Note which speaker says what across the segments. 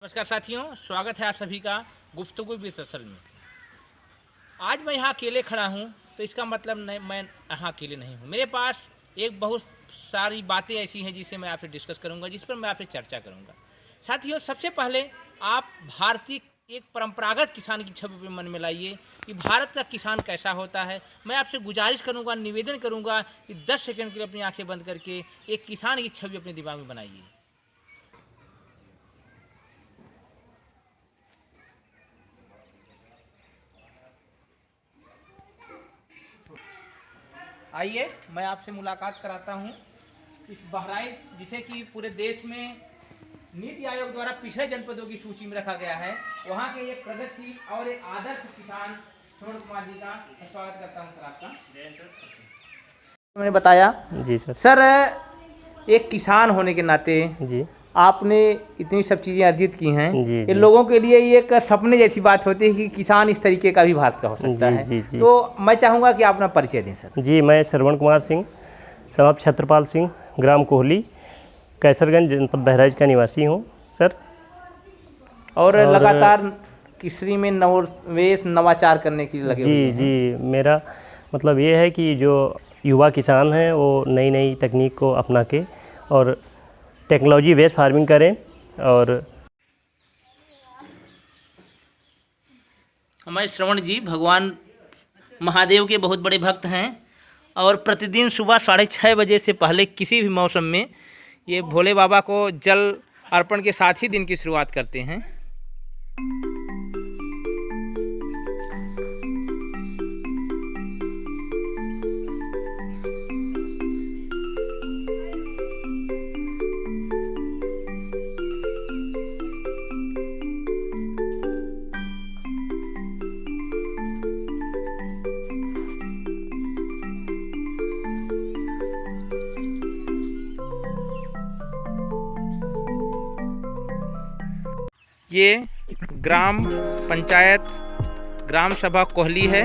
Speaker 1: नमस्कार साथियों, स्वागत है आप सभी का गुफ्तगू विद रसल में। आज मैं यहाँ अकेले खड़ा हूँ तो इसका मतलब नहीं मैं यहाँ अकेले नहीं हूँ। मेरे पास एक बहुत सारी बातें ऐसी हैं जिसे मैं आपसे डिस्कस करूँगा, जिस पर मैं आपसे चर्चा करूँगा। साथियों, सबसे पहले आप भारतीय एक परंपरागत किसान की छवि पे मन में लाइए कि भारत का किसान कैसा होता है। मैं आपसे गुजारिश करूँगा, निवेदन करूँगा कि 10 सेकंड के लिए अपनी आँखें बंद करके एक किसान की छवि अपने दिमाग में बनाइए। आइए मैं आपसे मुलाकात कराता हूँ इस बहराइच, जिसे कि पूरे देश में नीति आयोग द्वारा पिछड़े जनपदों की सूची में रखा गया है, वहाँ के एक प्रगतिशील और एक आदर्श किसान श्रवण कुमार जी का मैं स्वागत करता हूँ। सर आपका मैंने बताया
Speaker 2: जी सर।
Speaker 1: सर, एक किसान होने के नाते
Speaker 2: जी
Speaker 1: आपने इतनी सब चीज़ें अर्जित की हैं।
Speaker 2: जी,
Speaker 1: ये
Speaker 2: जी।
Speaker 1: लोगों के लिए ये एक सपने जैसी बात होती है कि किसान इस तरीके का भी भारत का हो सकता
Speaker 2: जी,
Speaker 1: है।
Speaker 2: जी, जी।
Speaker 1: तो मैं चाहूँगा कि आप अपना परिचय दें सर।
Speaker 2: जी, मैं श्रवण कुमार सिंह, साहब छत्रपाल सिंह, ग्राम कोहली, कैसरगंज, जनपद बहराइच का निवासी हूँ सर।
Speaker 1: और लगातार कृषि में नवोन्मेष नवाचार करने के लिए लगे हुए
Speaker 2: जी
Speaker 1: हैं।
Speaker 2: जी, मेरा मतलब ये है कि जो युवा किसान हैं वो नई नई तकनीक को अपना के और टेक्नोलॉजी बेस्ड फार्मिंग करें। और
Speaker 1: हमारे श्रवण जी भगवान महादेव के बहुत बड़े भक्त हैं और प्रतिदिन सुबह 6:30 बजे से पहले किसी भी मौसम में ये भोले बाबा को जल अर्पण के साथ ही दिन की शुरुआत करते हैं। ये ग्राम पंचायत ग्राम सभा कोहली है,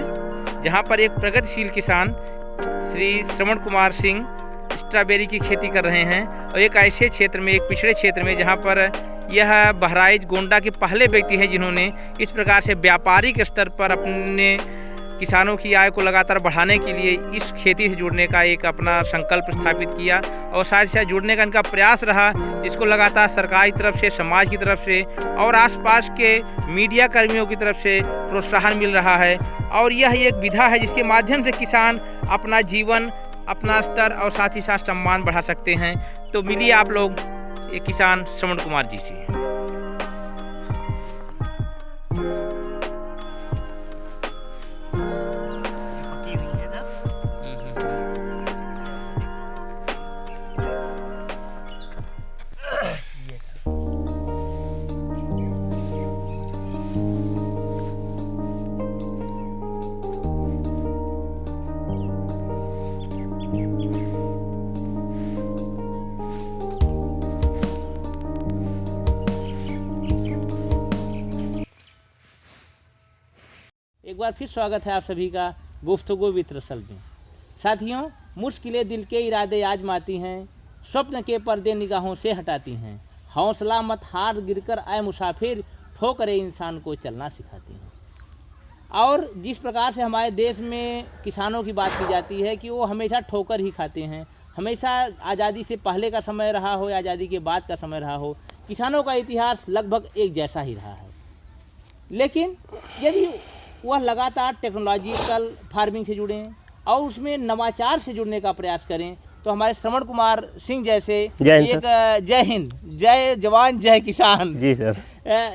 Speaker 1: जहाँ पर एक प्रगतिशील किसान श्री श्रवण कुमार सिंह स्ट्रॉबेरी की खेती कर रहे हैं। और एक ऐसे क्षेत्र में, एक पिछड़े क्षेत्र में, जहाँ पर यह बहराइच गोंडा के पहले व्यक्ति हैं जिन्होंने इस प्रकार से व्यापारिक स्तर पर अपने किसानों की आय को लगातार बढ़ाने के लिए इस खेती से जुड़ने का एक अपना संकल्प स्थापित किया और साथ ही साथ जुड़ने का इनका प्रयास रहा, जिसको लगातार सरकार की तरफ से, समाज की तरफ से और आसपास के मीडिया कर्मियों की तरफ से प्रोत्साहन मिल रहा है। और यह एक विधा है जिसके माध्यम से किसान अपना जीवन, अपना स्तर और साथ ही साथ सम्मान बढ़ा सकते हैं। तो मिलिए आप लोग एक किसान श्रवण कुमार जी से। एक बार फिर स्वागत है आप सभी का गुफ्तगू विद रसल में। साथियों, मुश्किलें दिल के इरादे आजमाती हैं, स्वप्न के पर्दे निगाहों से हटाती हैं। हौसला मत हार, गिरकर आए मुसाफिर, ठोकरें इंसान को चलना सिखाती हैं। और जिस प्रकार से हमारे देश में किसानों की बात की जाती है कि वो हमेशा ठोकर ही खाते हैं, हमेशा आज़ादी से पहले का समय रहा हो या आज़ादी के बाद का समय रहा हो, किसानों का इतिहास लगभग एक जैसा ही रहा है। लेकिन यदि वह लगातार टेक्नोलॉजिकल फार्मिंग से जुड़ें और उसमें नवाचार से जुड़ने का प्रयास करें, तो हमारे श्रवण कुमार सिंह जैसे एक जय हिंद, जय जवान, जय किसान
Speaker 2: जी सर,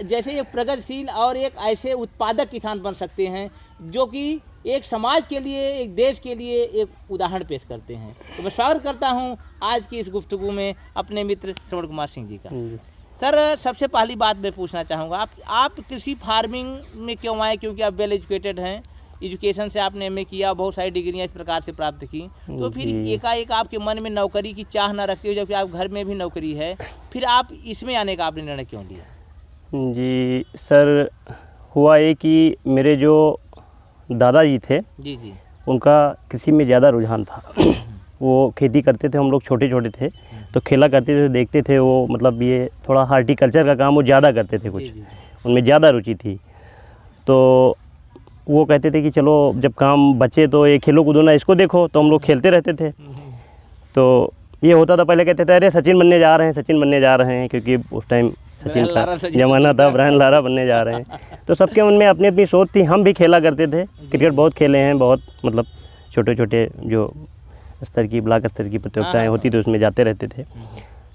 Speaker 1: जैसे एक प्रगतिशील और एक ऐसे उत्पादक किसान बन सकते हैं जो कि एक समाज के लिए, एक देश के लिए एक उदाहरण पेश करते हैं। तो मैं स्वागत करता हूं आज की इस गुफ्तगू में अपने मित्र श्रवण कुमार सिंह जी का। सर, सबसे पहली बात मैं पूछना चाहूँगा, आप कृषि फार्मिंग में क्यों आए? क्योंकि आप वेल एजुकेटेड हैं, एजुकेशन से आपने एमए किया, बहुत सारी डिग्रियाँ इस प्रकार से प्राप्त की, तो फिर एकाएक आपके मन में नौकरी की चाह ना रखते हो, जबकि आप घर में भी नौकरी है, फिर आप इसमें आने का आपने निर्णय क्यों लिया?
Speaker 2: जी सर, हुआ ये कि मेरे जो दादाजी थे
Speaker 1: जी जी,
Speaker 2: उनका कृषि में ज़्यादा रुझान था। वो खेती करते थे, हम लोग छोटे छोटे थे, तो खेला करते थे, देखते थे वो, मतलब ये थोड़ा हार्टिकल्चर का काम वो ज़्यादा करते थे, कुछ उनमें ज़्यादा रुचि थी। तो वो कहते थे कि चलो जब काम बचे तो ये खेलो कूदो ना, इसको देखो, तो हम लोग खेलते रहते थे। तो ये होता था, पहले कहते थे अरे सचिन बनने जा रहे हैं, सचिन बनने जा रहे हैं, क्योंकि उस टाइम सचिन का ज़माना था, ब्रायन लारा बनने जा रहे हैं। तो सबके मन में अपनी अपनी सोच थी। हम भी खेला करते थे, क्रिकेट बहुत खेले हैं, बहुत मतलब छोटे छोटे जो स्तर की, ब्लॉक स्तर की प्रतियोगिताएं होती थी उसमें जाते रहते थे।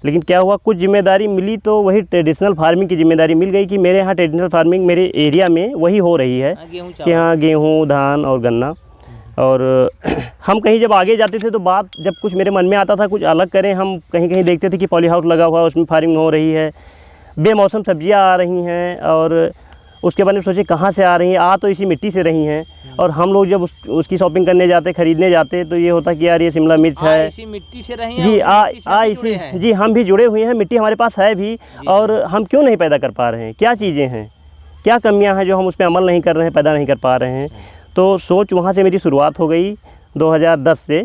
Speaker 2: लेकिन क्या हुआ, कुछ जिम्मेदारी मिली तो वही ट्रेडिशनल फार्मिंग की जिम्मेदारी मिल गई कि मेरे यहाँ ट्रेडिशनल फार्मिंग मेरे एरिया में वही हो रही है कि हाँ गेहूँ, धान और गन्ना। और हम कहीं जब आगे जाते थे तो बात जब कुछ मेरे मन में आता था कुछ अलग करें, हम कहीं कहीं देखते थे कि पॉली हाउस लगा हुआ है, उसमें फार्मिंग हो रही है, बेमौसम सब्जियां आ रही हैं, और उसके बारे में सोचे कहाँ से आ रही हैं, आ तो इसी मिट्टी से रही हैं। और हम लोग जब उसकी शॉपिंग करने जाते, ख़रीदने जाते, तो ये होता कि यार ये शिमला मिर्च है,
Speaker 3: इसी मिट्टी से रही हैं,
Speaker 2: जी इसी, जी हम भी जुड़े हुए हैं, मिट्टी हमारे पास है भी, और हम क्यों नहीं पैदा कर पा रहे हैं, क्या चीज़ें हैं, क्या कमियां हैं जो हम उस पर अमल नहीं कर रहे हैं, पैदा नहीं कर पा रहे हैं। तो सोच वहाँ से मेरी शुरुआत हो गई 2010 से।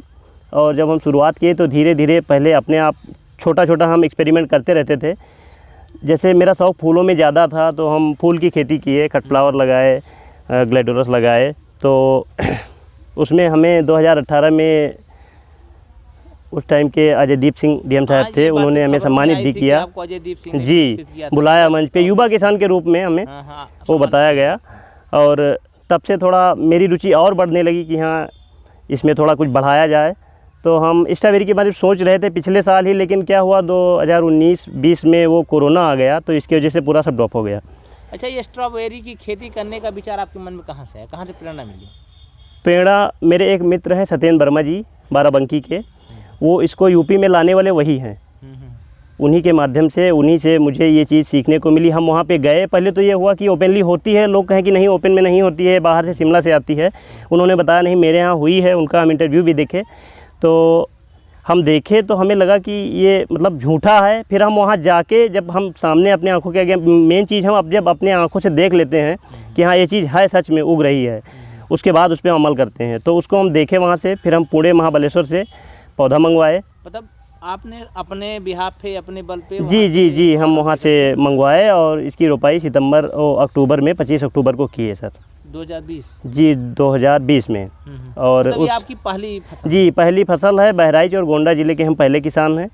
Speaker 2: और जब हम शुरुआत किए तो धीरे धीरे पहले अपने आप छोटा छोटा हम एक्सपेरिमेंट करते रहते थे। जैसे मेरा शौक़ फूलों में ज़्यादा था, तो हम फूल की खेती किए, कट फ्लावर लगाए, ग्लैडोरस लगाए। तो उसमें हमें 2018 में उस टाइम के अजयदीप सिंह डीएम साहब थे, उन्होंने हमें सम्मानित भी किया जी, बुलाया मंच पे, युवा किसान के रूप में हमें वो बताया गया। और तब से थोड़ा मेरी रुचि और बढ़ने लगी कि हाँ इसमें थोड़ा कुछ बढ़ाया जाए। तो हम स्ट्रॉबेरी के बारे में सोच रहे थे पिछले साल ही, लेकिन क्या हुआ 2019-20 में वो कोरोना आ गया, तो इसकी वजह से पूरा सब ड्रॉप हो गया।
Speaker 3: अच्छा, ये स्ट्रॉबेरी की खेती करने का विचार आपके मन में कहाँ से है, कहाँ से प्रेरणा मिली?
Speaker 2: प्रेरणा मेरे एक मित्र हैं सत्येंद्र वर्मा जी, बाराबंकी के, वो इसको यूपी में लाने वाले वही हैं। उन्हीं के माध्यम से, उन्हीं से मुझे ये चीज़ सीखने को मिली। हम वहाँ पे गए, पहले तो ये हुआ कि ओपनली होती है, लोग कहें कि नहीं ओपन में नहीं होती है, बाहर से शिमला से आती है। उन्होंने बताया नहीं मेरे यहाँ हुई है, उनका हम इंटरव्यू भी देखे, तो हम देखे तो हमें लगा कि ये मतलब झूठा है। फिर हम वहाँ जाके जब हम सामने अपने आंखों के आगे, मेन चीज़ हम अब जब अपने आंखों से देख लेते हैं कि हाँ ये चीज़ है, सच में उग रही है, उसके बाद उस पर अमल करते हैं। तो उसको हम देखे वहाँ से, फिर हम पुणे महाबलेश्वर से पौधा मंगवाए।
Speaker 3: मतलब आपने अपने बिहाफ पे, अपने बल पे?
Speaker 2: जी हम वहाँ से मंगवाए, और इसकी रोपाई अक्टूबर में 25 अक्टूबर को की है सर,
Speaker 3: 2020
Speaker 2: जी 2020 में। और
Speaker 3: उस आपकी पहली फसल?
Speaker 2: जी पहली फसल है। बहराइच और गोंडा ज़िले के हम पहले किसान हैं,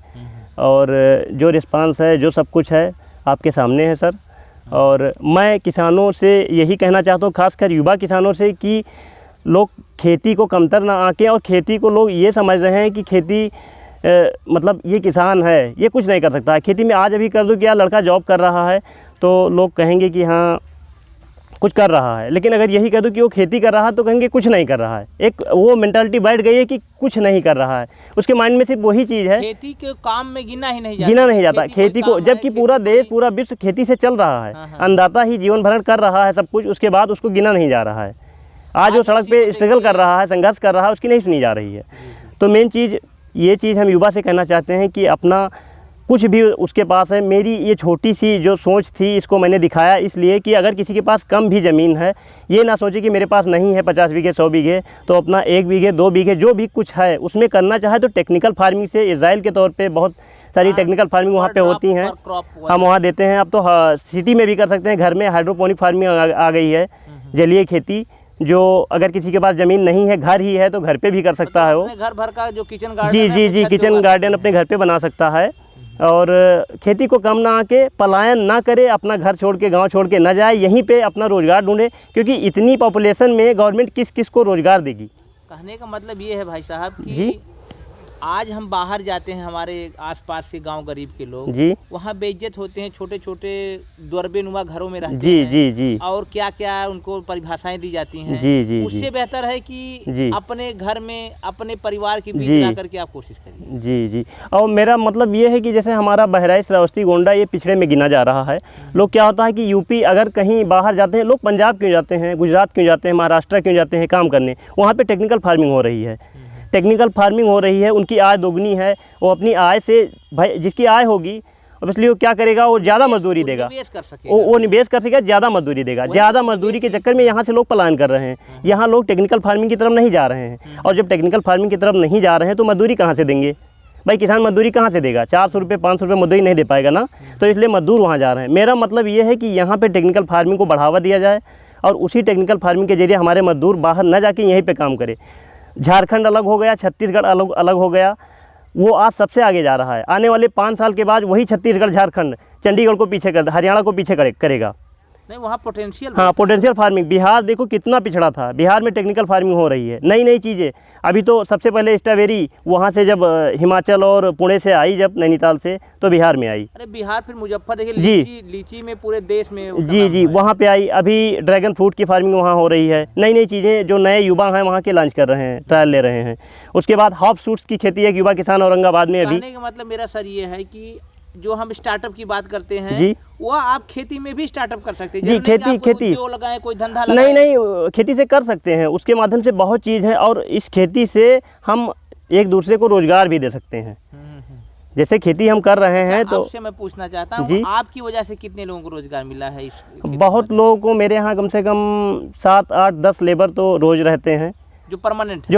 Speaker 2: और जो रिस्पांस है, जो सब कुछ है आपके सामने है सर। और मैं किसानों से यही कहना चाहता हूँ, खासकर युवा किसानों से, कि लोग खेती को कमतर ना आके, और खेती को लोग ये समझ रहे हैं कि खेती मतलब ये किसान है, ये कुछ नहीं कर सकता है खेती में। आज अभी कर दो, क्या लड़का जॉब कर रहा है तो लोग कहेंगे कि हाँ कुछ कर रहा है, लेकिन अगर यही कह दो कि वो खेती कर रहा है तो कहेंगे कुछ नहीं कर रहा है। एक वो मेंटालिटी बैठ गई है कि कुछ नहीं कर रहा है, उसके माइंड में सिर्फ वही चीज़ है।
Speaker 3: खेती के काम में गिना नहीं
Speaker 2: जाता खेती को, जबकि पूरा देश, पूरा विश्व खेती से चल रहा है, अन्नदाता ही जीवन भरण कर रहा है सब कुछ, उसके बाद उसको गिना नहीं जा रहा है। आज वो सड़क पे स्ट्रगल कर रहा है, संघर्ष कर रहा है, उसकी नहीं सुनी जा रही है। तो मेन चीज़ ये चीज़ हम युवा से कहना चाहते हैं कि अपना कुछ भी उसके पास है। मेरी ये छोटी सी जो सोच थी, इसको मैंने दिखाया इसलिए कि अगर किसी के पास कम भी ज़मीन है, ये ना सोचे कि मेरे पास नहीं है 50 बीघे 100 बीघे, तो अपना 1 बीघे 2 बीघे जो भी कुछ है उसमें करना चाहे तो टेक्निकल फार्मिंग से, इजराइल के तौर पे बहुत सारी टेक्निकल फार्मिंग वहाँ पे होती हैं, हम वहाँ देते हैं। अब तो सिटी में भी कर सकते हैं, घर में हाइड्रोपोनिक फार्मिंग आ गई है, जलीय खेती, जो अगर किसी के पास ज़मीन नहीं है, घर ही है, तो घर पे भी कर सकता है वो।
Speaker 3: घर भर का जो किचन गार्डन
Speaker 2: जी किचन गार्डन अपने घर पे बना सकता है। और खेती को कम ना आके, पलायन ना करे, अपना घर छोड़ के, गांव छोड़ के ना जाए, यहीं पे अपना रोज़गार ढूंढे, क्योंकि इतनी पॉपुलेशन में गवर्नमेंट किस किस को रोज़गार देगी।
Speaker 3: कहने का मतलब ये है भाई साहब कि
Speaker 2: जी
Speaker 3: आज हम बाहर जाते हैं, हमारे आसपास के गांव गरीब के लोग
Speaker 2: जी
Speaker 3: वहाँ बेइज्जत होते हैं, छोटे छोटे दुर्बे नुमा घरों में रहते
Speaker 2: जी
Speaker 3: हैं।
Speaker 2: जी
Speaker 3: और क्या क्या उनको परिभाषाएं दी जाती हैं।
Speaker 2: जी
Speaker 3: उससे बेहतर है कि अपने घर में, अपने परिवार के बीच ला करके आप कोशिश करिए।
Speaker 2: जी और मेरा मतलब ये है कि जैसे हमारा बहराइच, श्रावस्ती, गोंडा ये पिछड़े में गिना जा रहा है। लोग क्या होता है कि यूपी अगर कहीं बाहर जाते हैं, लोग पंजाब क्यों जाते हैं, गुजरात क्यों जाते हैं, महाराष्ट्र क्यों जाते हैं काम करने, वहाँ पर टेक्निकल फार्मिंग हो रही है। टेक्निकल फार्मिंग हो रही है, उनकी आय दोगुनी है। वो अपनी आय से, भाई जिसकी आय होगी इसलिए वो क्या करेगा, वो ज़्यादा मजदूरी देगा, वो निवेश कर सकेगा, ज़्यादा मजदूरी देगा। ज़्यादा मजदूरी के चक्कर में यहाँ से लोग पलायन कर रहे हैं, यहाँ लोग टेक्निकल फार्मिंग की तरफ नहीं जा रहे हैं। और जब टेक्निकल फार्मिंग की तरफ नहीं जा रहे हैं तो मजदूरी कहाँ से देंगे, भाई किसान मजदूरी कहाँ से देगा, 400 रुपये 500 रुपये मजदूरी नहीं दे पाएगा ना, तो इसलिए मजदूर वहाँ जा रहे हैं। मेरा मतलब ये है कि यहाँ पे टेक्निकल फार्मिंग को बढ़ावा दिया जाए और उसी टेक्निकल फार्मिंग के जरिए हमारे मजदूर बाहर न जाके यहीं पे काम करें। झारखंड अलग हो गया, छत्तीसगढ़ अलग हो गया, वो आज सबसे आगे जा रहा है। आने वाले 5 साल के बाद वही छत्तीसगढ़ झारखंड चंडीगढ़ को पीछे कर, हरियाणा को पीछे करेगा।
Speaker 3: नहीं, वहाँ पोटेंशियल,
Speaker 2: हाँ पोटेंशियल फार्मिंग। बिहार देखो कितना पिछड़ा था, बिहार में टेक्निकल फार्मिंग हो रही है, नई नई चीज़ें। अभी तो सबसे पहले स्ट्रॉबेरी वहाँ से जब हिमाचल और पुणे से आई, जब नैनीताल से, तो बिहार में आई।
Speaker 3: अरे बिहार, फिर मुजफ्फर, देखिए
Speaker 2: जी,
Speaker 3: लीची में पूरे देश में
Speaker 2: जी वहाँ पे आई। अभी ड्रैगन फ्रूट की फार्मिंग वहाँ हो रही है। नई नई चीज़ें जो नए युवा हैं वहाँ के लॉन्च कर रहे हैं, ट्रायल ले रहे हैं। उसके बाद हॉप फ्रूट्स की खेती एक युवा किसान औरंगाबाद में अभी।
Speaker 3: कहने का मतलब मेरा सर ये है कि जो हम स्टार्टअप की बात करते हैं
Speaker 2: जी,
Speaker 3: वो आप खेती में भी स्टार्टअप कर सकते हैं।
Speaker 2: जी, खेती
Speaker 3: जो लगाए, कोई धंधा लगाए।
Speaker 2: नहीं, खेती से कर सकते हैं, उसके माध्यम से बहुत चीज़ है। और इस खेती से हम एक दूसरे को रोजगार भी दे सकते हैं। जैसे खेती हम कर रहे हैं, तो
Speaker 3: आपसे मैं पूछना चाहता हूँ,
Speaker 2: जी,
Speaker 3: आपकी वजह से कितने लोगों को रोजगार मिला है? इस
Speaker 2: बहुत लोगों को, मेरे यहाँ कम से कम 7, 8, 10 लेबर तो रोज रहते हैं,
Speaker 3: जो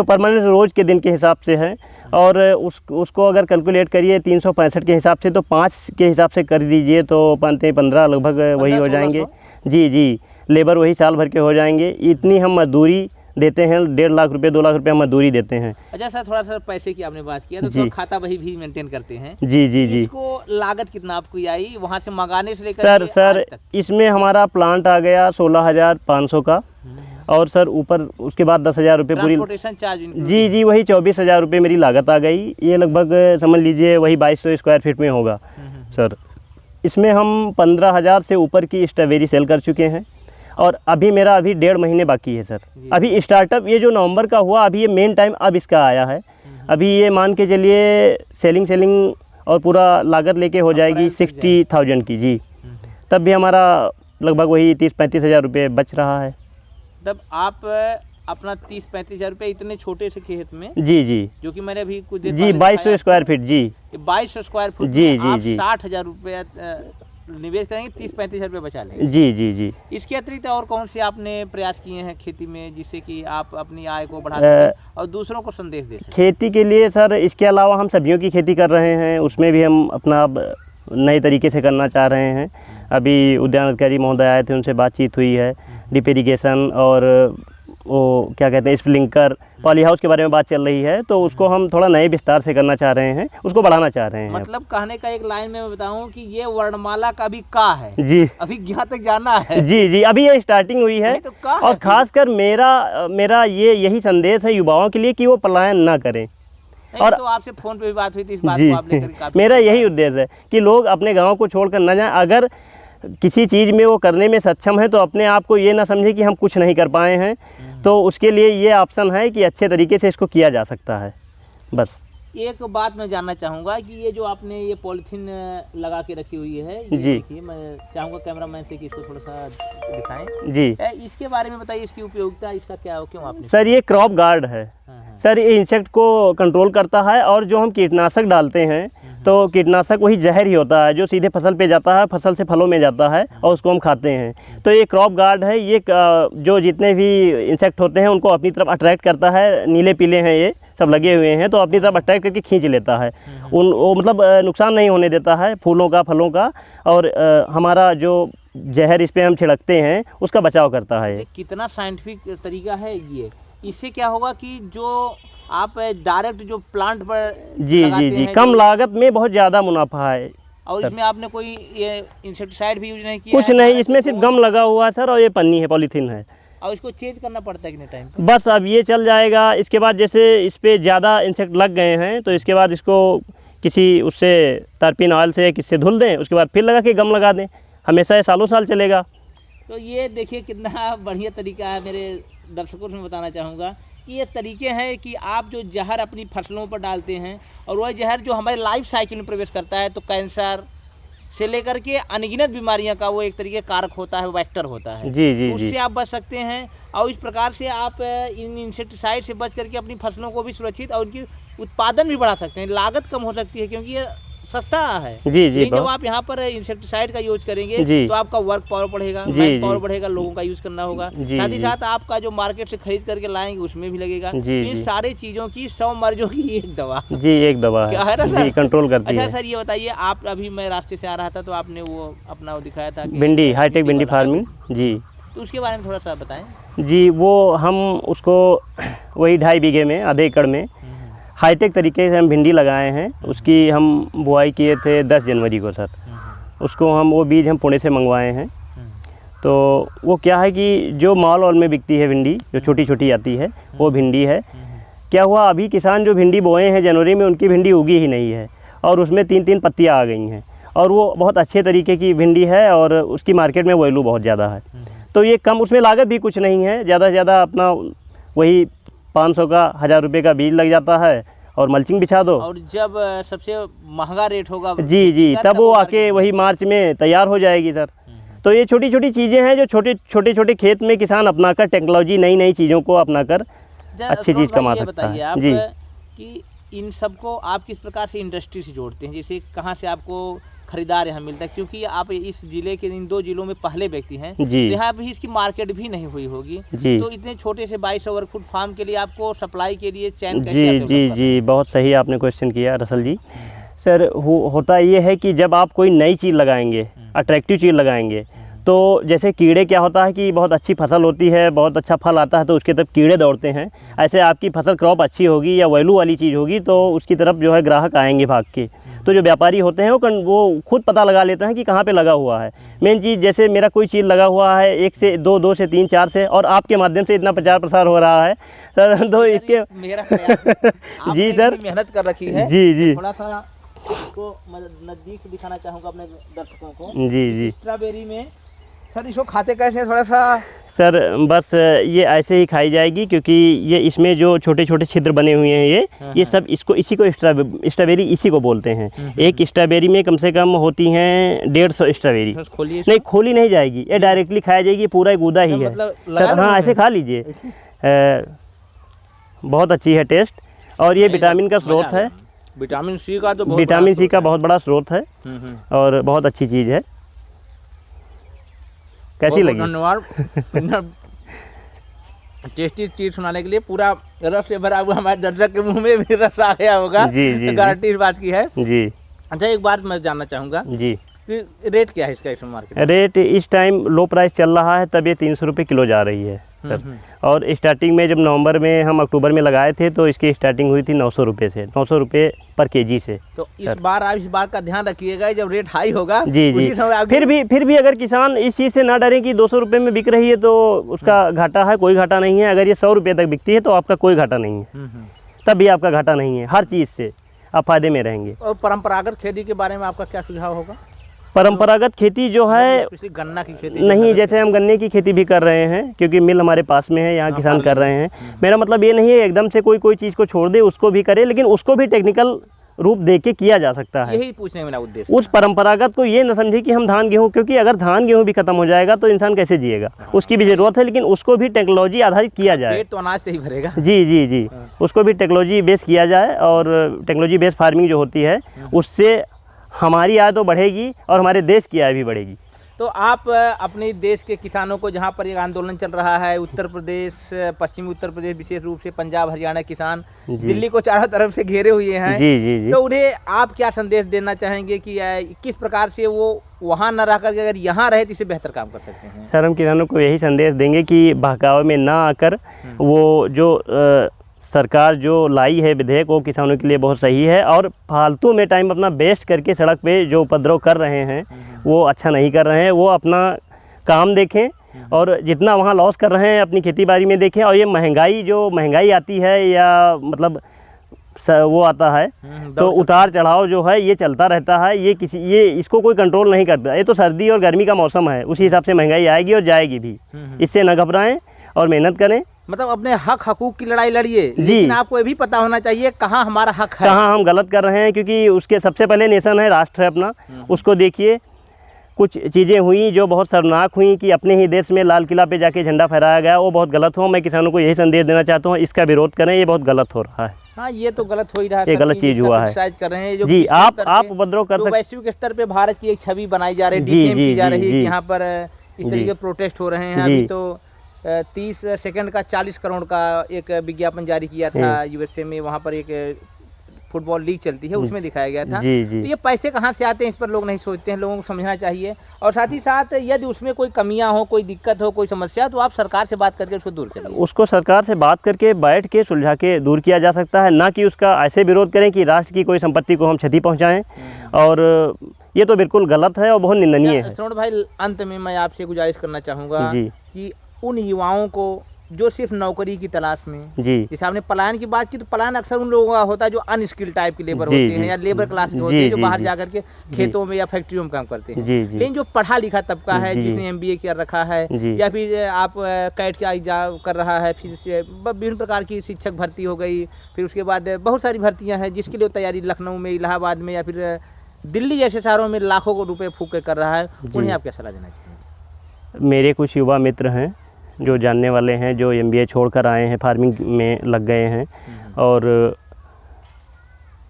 Speaker 3: परमानेंट
Speaker 2: रोज के दिन के हिसाब से है। और उसको अगर कैलकुलेट करिए 365 के हिसाब से, तो 5 के हिसाब से कर दीजिए तो 15 लगभग वही हो जाएंगे। जी, लेबर वही साल भर के हो जाएंगे। इतनी हम मजदूरी देते हैं, 1.5 लाख रुपये 2 लाख रुपये हम मजदूरी देते हैं।
Speaker 3: अच्छा सर, थोड़ा सा पैसे की आपने बात किया, तो खाता वही भी मेंटेन करते हैं।
Speaker 2: जी।
Speaker 3: इसको लागत कितना आपको आई वहाँ से मंगाने से लेकर?
Speaker 2: सर इसमें हमारा प्लांट आ गया 16,500 का, और सर ऊपर उसके बाद 10,000 रुपये पूरी
Speaker 3: चार्ज।
Speaker 2: जी, वही 24,000 रुपये मेरी लागत आ गई। ये लगभग समझ लीजिए वही 2200 स्क्वायर फीट में होगा सर। इसमें हम 15,000 से ऊपर की स्ट्रॉबेरी सेल कर चुके हैं, और अभी मेरा 1.5 महीने बाकी है सर। अभी स्टार्टअप ये जो नवंबर का हुआ, अभी ये मेन टाइम अब इसका आया है। अभी ये मान के चलिए सेलिंग और पूरा लागत लेके हो जाएगी 60,000 की। जी, तब भी हमारा लगभग वही 30-35 हज़ार रुपये बच रहा है।
Speaker 3: तब आप अपना 30-35 हज़ार रुपये इतने छोटे से खेत में,
Speaker 2: जी, जो
Speaker 3: कि मैंने अभी कुछ
Speaker 2: 2200 स्क्वायर फीट। जी,
Speaker 3: 2200 स्क्वायर फीट।
Speaker 2: जी,
Speaker 3: 60,000 रुपये निवेश करेंगे, 30-35 हज़ार रुपये बचा लेंगे।
Speaker 2: जी।
Speaker 3: इसके अतिरिक्त और कौन से आपने प्रयास किए हैं खेती में, जिससे कि आप अपनी आय को बढ़ा सकें और दूसरों को संदेश दे सकें?
Speaker 2: खेती के लिए सर इसके अलावा हम सब्जियों की खेती कर रहे हैं, उसमें भी हम अपना नए तरीके से करना चाह रहे हैं। अभी उद्यान अधिकारी महोदय आए थे, उनसे बातचीत हुई है। ड्रिप इरिगेशन और वो क्या कहते हैं, स्प्रिंकलर, पॉली हाउस के बारे में बात चल रही है, तो उसको हम थोड़ा नए विस्तार से करना चाह रहे हैं, उसको बढ़ाना चाह रहे हैं।
Speaker 3: मतलब कहने का एक लाइन में मैं बताऊं कि ये वर्णमाला का भी का है
Speaker 2: जी,
Speaker 3: अभी यहाँ तक जाना है।
Speaker 2: जी, अभी ये स्टार्टिंग हुई है।
Speaker 3: तो
Speaker 2: और खासकर मेरा यही संदेश है युवाओं के लिए कि वो पलायन ना करें।
Speaker 3: और तो आपसे फोन पे भी बात हुई थी, इस बात को आप लेकर
Speaker 2: मेरा यही उद्देश्य है कि लोग अपने गाँव को छोड़कर न जाएं। अगर किसी चीज़ में वो करने में सक्षम है, तो अपने आप को ये ना समझे कि हम कुछ नहीं कर पाए हैं, तो उसके लिए ये ऑप्शन है कि अच्छे तरीके से इसको किया जा सकता है। बस
Speaker 3: एक बात मैं जानना चाहूँगा कि ये जो आपने ये पॉलिथीन लगा के रखी हुई है, ये
Speaker 2: जी,
Speaker 3: देखिए, मैं चाहूँगा कैमरामैन से कि इसको थोड़ा सा दिखाएं।
Speaker 2: जी,
Speaker 3: इसके बारे में बताइए, इसकी उपयोगिता, इसका क्या, क्यों आपने?
Speaker 2: सर ये क्रॉप गार्ड है। सर ये इंसेक्ट को कंट्रोल करता है, और जो हम कीटनाशक डालते हैं, तो कीटनाशक वही जहर ही होता है जो सीधे फसल पे जाता है, फसल से फलों में जाता है, और उसको हम खाते हैं। तो ये क्रॉप गार्ड है, ये जो जितने भी इंसेक्ट होते हैं उनको अपनी तरफ अट्रैक्ट करता है। नीले पीले हैं, ये सब लगे हुए हैं, तो अपनी तरफ अट्रैक्ट करके खींच लेता है। वो मतलब नुकसान नहीं होने देता है फूलों का, फलों का, और हमारा जो जहर इस पर हम छिड़कते हैं उसका बचाव करता है।
Speaker 3: कितना साइंटिफिक तरीका है ये। इससे क्या होगा कि जो आप डायरेक्ट जो प्लांट पर
Speaker 2: जी, कम लागत में बहुत ज़्यादा मुनाफा है।
Speaker 3: और इसमें आपने कोई ये इंसेक्टिसाइड भी यूज नहीं किया?
Speaker 2: कुछ नहीं, इसमें सिर्फ गम लगा हुआ है सर, और ये पन्नी है, पॉलीथीन है।
Speaker 3: और इसको चेंज करना पड़ता है कितने टाइम पे?
Speaker 2: बस अब ये चल जाएगा। इसके बाद जैसे इस पर ज़्यादा इंसेक्ट लग गए हैं, तो इसके बाद इसको किसी उससे तारपीन ऑयल से किससे धुल दें, उसके बाद फिर लगा के गम लगा दें, हमेशा ये सालों साल चलेगा।
Speaker 3: तो ये देखिए कितना बढ़िया तरीका है। मेरे दर्शकों से मैं बताना चाहूँगा कि ये तरीके हैं कि आप जो जहर अपनी फसलों पर डालते हैं, और वह जहर जो हमारे लाइफ साइकिल में प्रवेश करता है, तो कैंसर से लेकर के अनगिनत बीमारियां का वो एक तरीके कारक होता है, वेक्टर होता है।
Speaker 2: जी,
Speaker 3: उससे आप बच सकते हैं, और इस प्रकार से आप इन इंसेक्टिसाइड से बच करके अपनी फसलों को भी सुरक्षित और उनकी उत्पादन भी बढ़ा सकते हैं। लागत कम हो सकती है, क्योंकि ये सस्ता है।
Speaker 2: जी जी
Speaker 3: लेकिन जब
Speaker 2: बहुत
Speaker 3: आप यहाँ पर इंसेक्टिसाइड का यूज करेंगे
Speaker 2: जी।
Speaker 3: तो आपका वर्क पावर बढ़ेगा,
Speaker 2: जी,
Speaker 3: मैन
Speaker 2: जी।
Speaker 3: पावर बढ़ेगा, लोगों का यूज करना होगा,
Speaker 2: जी,
Speaker 3: साथ ही
Speaker 2: जी।
Speaker 3: साथ आपका जो मार्केट से खरीद करके लाएंगे उसमें भी लगेगा।
Speaker 2: जी,
Speaker 3: तो इन
Speaker 2: जी।
Speaker 3: सारी चीजों की 100 मर्जों की एक दवा
Speaker 2: जी एक दवा
Speaker 3: क्या है ना
Speaker 2: है
Speaker 3: सर?
Speaker 2: जी, कंट्रोल करती
Speaker 3: अच्छा
Speaker 2: है।
Speaker 3: सर ये बताइए, आप अभी मैं रास्ते से आ रहा था तो आपने वो अपना वो दिखाया था कि
Speaker 2: भिंडी हाईटेक भिंडी
Speaker 3: वाला है।
Speaker 2: फार्मिंग जी।
Speaker 3: तो उसके बारे में थोड़ा सा बताएं।
Speaker 2: जी वो हम उसको वही 2.5 बीघे में, आधे एकड़ में हाईटेक तरीके से हम भिंडी लगाए हैं। उसकी हम बुआई किए थे 10 जनवरी को सर। उसको हम वो बीज हम पुणे से मंगवाए हैं। तो वो क्या है कि जो मॉल में बिकती है भिंडी, जो छोटी छोटी आती है वो भिंडी है। क्या हुआ, अभी किसान जो भिंडी बोए हैं जनवरी में, उनकी भिंडी उगी ही नहीं है और उसमें 3-3 पत्तियाँ आ गई हैं और वो बहुत अच्छे तरीके की भिंडी है और उसकी मार्केट में वैल्यू बहुत ज़्यादा है। तो ये कम, उसमें लागत भी कुछ नहीं है, ज़्यादा से ज़्यादा अपना वही 500 का 1000 रुपये का बीज लग जाता है और मल्चिंग बिछा दो।
Speaker 3: और जब सबसे महंगा रेट होगा
Speaker 2: जी जी तब वो आके वही मार्च में तैयार हो जाएगी सर। तो ये छोटी छोटी चीज़ें हैं जो छोटे छोटे खेत में किसान अपनाकर, टेक्नोलॉजी नई नई चीज़ों को अपनाकर अच्छी चीज़ कमा सकता
Speaker 3: बताइए
Speaker 2: है
Speaker 3: आप
Speaker 2: जी।
Speaker 3: कि इन सबको आप किस प्रकार से इंडस्ट्री से जोड़ते हैं, जैसे कहाँ से आपको खरीदार यहाँ मिलता है, क्योंकि आप इस जिले के इन 2 जिलों में पहले व्यक्ति हैं,
Speaker 2: जी।
Speaker 3: तो यहाँ भी इसकी मार्केट भी नहीं हुई होगी।
Speaker 2: जी।
Speaker 3: तो इतने छोटे से 2200 वर्ग फुट फार्म के लिए आपको सप्लाई के लिए चैन कैसे
Speaker 2: जी
Speaker 3: आते हो
Speaker 2: जी
Speaker 3: सब
Speaker 2: जी बहुत सही आपने क्वेश्चन किया रसल जी। सर होता ये है कि जब आप कोई नई चीज़ लगाएंगे, अट्रैक्टिव चीज़ लगाएंगे, तो जैसे कीड़े, क्या होता है कि बहुत अच्छी फसल होती है, बहुत अच्छा फल आता है तो उसके तरफ कीड़े दौड़ते हैं। ऐसे आपकी फसल क्रॉप अच्छी होगी या वैल्यू वाली चीज़ होगी तो उसकी तरफ जो है ग्राहक आएंगे भाग के। तो जो व्यापारी होते हैं वो खुद पता लगा लेते हैं कि कहाँ पे लगा हुआ है। मेन चीज़, जैसे मेरा कोई चीज़ लगा हुआ है 1 से 2, 2 से 3, 4 से, और आपके माध्यम से इतना प्रचार प्रसार हो रहा है सर, तो इसके
Speaker 3: मेरा प्रयास है। आपने
Speaker 2: जी सर,
Speaker 3: इतनी मेहनत कर रखी है।
Speaker 2: जी जी
Speaker 3: थोड़ा सा इसको नज़दीक से दिखाना चाहूँगा अपने दर्शकों को।
Speaker 2: जी जी
Speaker 3: स्ट्रॉबेरी में सर इसको खाते कैसे हैं, थोड़ा सा
Speaker 2: सर, बस ये ऐसे ही खाई जाएगी क्योंकि ये इसमें जो छोटे छोटे छिद्र बने हुए हैं ये सब इसी को स्ट्रॉबेरी इसी को बोलते हैं। एक स्ट्रॉबेरी में कम से कम होती हैं 150 स्ट्रॉबेरी।
Speaker 3: खोलिए
Speaker 2: नहीं, खोली नहीं जाएगी, ये डायरेक्टली खाया जाएगी, पूरा एक गूदा ही है
Speaker 3: मतलब
Speaker 2: सर। हाँ ऐसे खा लीजिए, बहुत अच्छी है टेस्ट, और ये विटामिन का स्रोत है।
Speaker 3: विटामिन सी का तो बहुत
Speaker 2: विटामिन सी का बहुत बड़ा स्रोत है और बहुत अच्छी चीज़ है। कैसी लगी?
Speaker 3: धन्यवाद। टेस्टी चीज सुनाने के लिए। पूरा रस से भरा हुआ हमारे दर्शक के मुंह में भी रस आ गया होगा।
Speaker 2: जी जी
Speaker 3: गारंटी इस बात की है
Speaker 2: जी
Speaker 3: अच्छा, एक बात मैं जानना चाहूँगा
Speaker 2: जी।
Speaker 3: कि रेट क्या है इसका इस मार्केट में?
Speaker 2: रेट इस टाइम लो प्राइस चल रहा है, तब ये 300 रुपये किलो जा रही है सर। और स्टार्टिंग में जब नवंबर में हम अक्टूबर में लगाए थे तो इसकी स्टार्टिंग हुई थी 900 रुपये से, 900 रुपये पर केजी से।
Speaker 3: तो इस बार आप इस बात का ध्यान रखिएगा, जब रेट हाई होगा
Speaker 2: जी जी,
Speaker 3: उसी समय आगे
Speaker 2: फिर भी अगर किसान इस चीज़ से ना डरें कि 200 रुपये में बिक रही है तो उसका घाटा है, कोई घाटा नहीं है। अगर ये 100 रुपये तक बिकती है तो आपका कोई घाटा नहीं है, तब भी आपका घाटा नहीं है। हर चीज़ से आप फायदे में रहेंगे।
Speaker 3: और परंपरागत खेती के बारे में आपका क्या सुझाव होगा?
Speaker 2: परंपरागत खेती जो है,
Speaker 3: स्पेशली गन्ना की खेती
Speaker 2: नहीं, जैसे हम गन्ने की खेती भी कर रहे हैं क्योंकि मिल हमारे पास में है, यहाँ किसान कर रहे हैं। मेरा मतलब ये नहीं है एकदम से कोई चीज़ को छोड़ दे, उसको भी करे, लेकिन उसको भी टेक्निकल रूप दे के किया जा सकता है।
Speaker 3: यही पूछने का मेरा उद्देश्य।
Speaker 2: उस परंपरागत को ये न समझे कि हम धान गेहूँ, क्योंकि अगर धान गेहूँ भी खत्म हो जाएगा तो इंसान कैसे जिएगा, उसकी भी ज़रूरत है, लेकिन उसको भी टेक्नोलॉजी आधारित किया जाए।
Speaker 3: पेट तो अनाज से ही भरेगा।
Speaker 2: जी जी जी, उसको भी टेक्नोलॉजी बेस किया जाए, और टेक्नोलॉजी बेस्ड फार्मिंग जो होती है उससे हमारी आय तो बढ़ेगी और हमारे देश की आय भी बढ़ेगी।
Speaker 3: तो आप अपने देश के किसानों को, जहाँ पर एक आंदोलन चल रहा है, उत्तर प्रदेश, पश्चिमी उत्तर प्रदेश, विशेष रूप से पंजाब हरियाणा किसान दिल्ली को चारों तरफ से घेरे हुए हैं,
Speaker 2: जी जी जी,
Speaker 3: तो उन्हें आप क्या संदेश देना चाहेंगे कि किस प्रकार से वो वहाँ न रह कर अगर यहाँ रहे तो इससे बेहतर काम कर सकते हैं?
Speaker 2: सर, हम किसानों को यही संदेश देंगे कि बहकावे में ना आकर वो जो सरकार जो लाई है विधेयक, वो किसानों के लिए बहुत सही है, और फालतू में टाइम अपना वेस्ट करके सड़क पे जो उपद्रव कर रहे हैं वो अच्छा नहीं कर रहे हैं। वो अपना काम देखें, और जितना वहाँ लॉस कर रहे हैं अपनी खेती बाड़ी में देखें। और ये महंगाई आती है या मतलब वो आता है तो उतार चढ़ाव जो है ये चलता रहता है। ये इसको कोई कंट्रोल नहीं करता। ये तो सर्दी और गर्मी का मौसम है, उसी हिसाब से महंगाई आएगी और जाएगी भी। इससे न घबराएं और मेहनत करें।
Speaker 3: मतलब अपने हकूक की लड़ाई लड़िए, लेकिन आपको ये भी पता होना चाहिए कहाँ हमारा हक है,
Speaker 2: कहाँ हम गलत कर रहे हैं, क्योंकि उसके सबसे पहले नेशन है, राष्ट्र है अपना, उसको देखिए। कुछ चीज़ें हुई जो बहुत शर्मनाक हुई कि अपने ही देश में लाल किला पे जाके झंडा फहराया गया, वो बहुत गलत हो। मैं किसानों को यही संदेश देना चाहता हूँ, इसका विरोध करें, ये बहुत गलत हो रहा है।
Speaker 3: हाँ, ये तो गलत हो ही रहा है,
Speaker 2: ये गलत चीज़ हुआ है।
Speaker 3: क्रिटिसाइज कर रहे हैं जो
Speaker 2: जी,
Speaker 3: विश्व
Speaker 2: आप
Speaker 3: स्तर पे,
Speaker 2: उपद्रव कर
Speaker 3: जो
Speaker 2: सकते,
Speaker 3: वैश्विक स्तर पे भारत की एक छवि बनाई जा रही है,
Speaker 2: जी,
Speaker 3: डिफेम
Speaker 2: जी,
Speaker 3: की जा
Speaker 2: जी,
Speaker 3: रही है
Speaker 2: जी।
Speaker 3: कि यहाँ पर इस
Speaker 2: जी।
Speaker 3: तरीके के प्रोटेस्ट हो रहे हैं।
Speaker 2: जी।
Speaker 3: अभी तो 30 सेकंड का 40 करोड़ का एक विज्ञापन जारी किया था यूएसए में, वहाँ पर एक फुटबॉल लीग चलती है, उसमें दिखाया गया था।
Speaker 2: जी, जी।
Speaker 3: तो ये पैसे कहाँ से आते हैं, इस पर लोग नहीं सोचते हैं, लोगों को समझना चाहिए। और साथ ही साथ यदि उसमें कोई कमियां हो, कोई दिक्कत हो, कोई समस्या, तो आप सरकार से बात करके उसको दूर करिए।
Speaker 2: उसको सरकार से बात करके बैठ के सुलझा के दूर किया जा सकता है, ना कि उसका ऐसे विरोध करें कि राष्ट्र की कोई संपत्ति को हम क्षति पहुंचाएं। और ये तो बिल्कुल गलत है और बहुत निंदनीय है।
Speaker 3: श्रवण भाई, अंत में मैं आपसे गुजारिश करना चाहूँगा
Speaker 2: जी।
Speaker 3: कि उन युवाओं को जो सिर्फ नौकरी की तलाश में,
Speaker 2: जी,
Speaker 3: जैसे आपने पलायन की बात की, तो पलायन अक्सर उन लोगों का होता है जो अनस्किल्ड टाइप के लेबर
Speaker 2: जी,
Speaker 3: होते हैं
Speaker 2: जी।
Speaker 3: या लेबर क्लास के होते
Speaker 2: जी,
Speaker 3: हैं, जो
Speaker 2: जी,
Speaker 3: बाहर
Speaker 2: जी।
Speaker 3: जाकर के खेतों में या फैक्ट्रियों में काम करते हैं।
Speaker 2: जी, जी।
Speaker 3: लेकिन जो पढ़ा लिखा तबका है,
Speaker 2: जी।
Speaker 3: जिसने MBA कर रखा है,
Speaker 2: जी।
Speaker 3: या फिर आप कैट का एग्जाम कर रहा है, फिर से विभिन्न प्रकार की शिक्षक भर्ती हो गई, फिर उसके बाद बहुत सारी भर्तियाँ हैं जिसके लिए तैयारी लखनऊ में, इलाहाबाद में या फिर दिल्ली जैसे शहरों में लाखों को रुपए फूक के कर रहा है, उन्हें आप क्या सलाह देना चाहेंगे?
Speaker 2: मेरे कुछ युवा मित्र हैं जो जानने वाले हैं, जो MBA छोड़कर आए हैं, फार्मिंग में लग गए हैं, और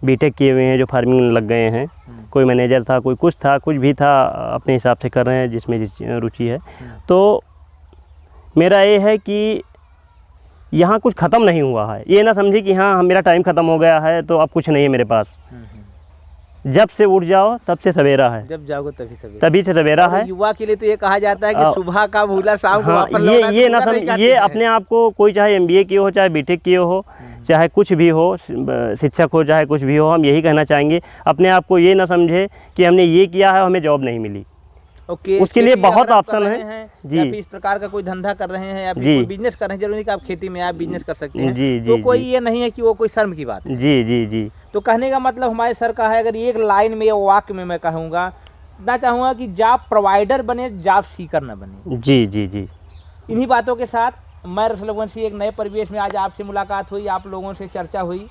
Speaker 2: बीटेक किए हुए हैं जो फार्मिंग में लग गए हैं। कोई मैनेजर था, कोई कुछ था, कुछ भी था, अपने हिसाब से कर रहे हैं जिसमें रुचि है। तो मेरा ये है कि यहाँ कुछ ख़त्म नहीं हुआ है। ये ना समझे कि हाँ मेरा टाइम ख़त्म हो गया है तो अब कुछ नहीं है मेरे पास। जब से उठ जाओ तब से सवेरा है,
Speaker 3: जब जाओगे तभी सवेरा,
Speaker 2: तभी से सवेरा है।
Speaker 3: युवा के लिए तो ये कहा जाता है कि सुबह का भूला शाम को
Speaker 2: हाँ,
Speaker 3: वापस लौटा,
Speaker 2: ये
Speaker 3: तो
Speaker 2: ना
Speaker 3: पूरा नहीं
Speaker 2: समझ,
Speaker 3: करते
Speaker 2: ये
Speaker 3: हैं।
Speaker 2: अपने आप को, कोई चाहे MBA किए हो, चाहे बीटेक किए हो, चाहे कुछ भी हो, शिक्षक हो, चाहे कुछ भी हो, हम यही कहना चाहेंगे, अपने आप को ये ना समझे कि हमने ये किया है, हमें जॉब नहीं मिली।
Speaker 3: ओके,
Speaker 2: उसके लिए
Speaker 3: खेती
Speaker 2: बहुत
Speaker 3: अगर आप
Speaker 2: ऑप्शन
Speaker 3: कर
Speaker 2: है।
Speaker 3: रहे हैं,
Speaker 2: जी।
Speaker 3: या फिर इस प्रकार का कोई धंधा कर रहे हैं या फिर
Speaker 2: जी।
Speaker 3: कोई बिजनेस कर रहे हैं, जरूरी नहीं कि आप खेती में आप बिजनेस कर सकते हैं।
Speaker 2: जी,
Speaker 3: तो
Speaker 2: जी,
Speaker 3: कोई
Speaker 2: जी।
Speaker 3: ये नहीं है कि वो कोई शर्म की बात है।
Speaker 2: जी, जी, जी।
Speaker 3: तो कहने का मतलब हमारे सर का है, अगर एक लाइन में या वाक्य में मैं कहूँगा, ना चाहूँगा कि जॉब प्रोवाइडर बने, जॉब सीकर न बने।
Speaker 2: जी, जी, जी।
Speaker 3: इन्हीं बातों के साथ मैं रसलवंशी एक नए परिवेश में आज आपसे मुलाकात हुई, आप लोगों से चर्चा हुई।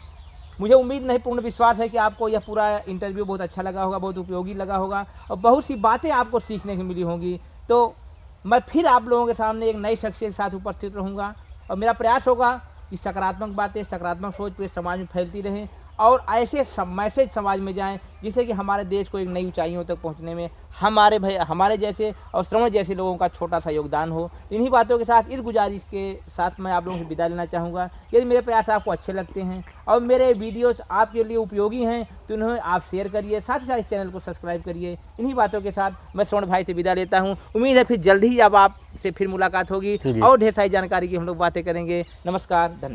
Speaker 3: मुझे उम्मीद नहीं, पूर्ण विश्वास है कि आपको यह पूरा इंटरव्यू बहुत अच्छा लगा होगा, बहुत उपयोगी लगा होगा और बहुत सी बातें आपको सीखने को मिली होंगी। तो मैं फिर आप लोगों के सामने एक नई शख्सियत के साथ उपस्थित रहूँगा और मेरा प्रयास होगा कि सकारात्मक बातें, सकारात्मक सोच पूरे समाज में फैलती रहें और ऐसे मैसेज समाज में जाएं जिससे कि हमारे देश को एक नई ऊंचाइयों तक पहुंचने में हमारे जैसे और श्रवण जैसे लोगों का छोटा सा योगदान हो। इन्हीं बातों के साथ, इस गुजारिश के साथ मैं आप लोगों से विदा लेना चाहूँगा। यदि मेरे प्रयास आपको अच्छे लगते हैं और मेरे वीडियोस आपके लिए उपयोगी हैं तो उन्हें आप शेयर करिए, साथ ही साथ इस चैनल को सब्सक्राइब करिए। इन्हीं बातों के साथ मैं श्रवण भाई से विदा लेता हूँ। उम्मीद है फिर जल्द ही अब आपसे फिर मुलाकात होगी और ढेर सारी जानकारी की हम लोग बातें करेंगे। नमस्कार, धन्यवाद।